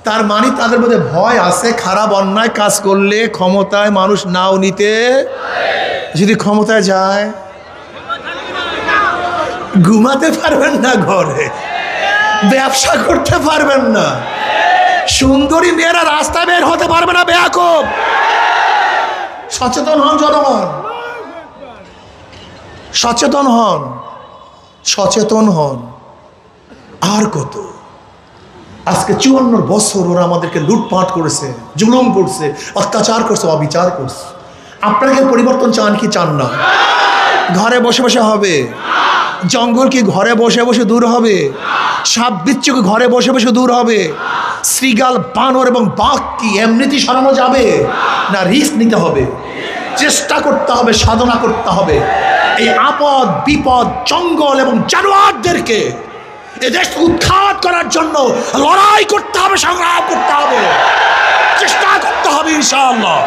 তার মানে তাদের মধ্যে ভয় আছে, খারাপ অন্যায় কাজ করলে ক্ষমতায় মানুষ নাও নিতে, যদি ক্ষমতায় যায় ঘুমাতে পারবেন না, ঘরে ব্যবসা করতে পারবেন না, সুন্দরী মেয়েরা রাস্তায় বের হতে পারবে না, বেয়াকুব। সচেতন হন জনগণ, সচেতন হন, সচেতন হন। আর কত, আজকে 54 বছর ওরা আমাদেরকে লুটপাট করেছে, জুলুম করছে, অত্যাচার করছে, অবিচার করছে। আপনারা কি পরিবর্তন চান কি চান না? ঘরে বসে বসে হবে? জঙ্গল কি ঘরে বসে বসে দূর হবে? সাপ বিচ্ছু কি ঘরে বসে বসে দূর হবে? শ্রীগাল, বানর এবং বাঘ কি এমনিতেই সরানো যাবে না? রিস্ক নিতে হবে, চেষ্টা করতে হবে, সাধনা করতে হবে। এই আপদ বিপদ, জঙ্গল এবং জানোয়ারদেরকে এদেশ উৎখাত করার জন্য লড়াই করতে হবে, সংগ্রাম করতে হবে, চেষ্টা করতে হবে ইনশাআল্লাহ।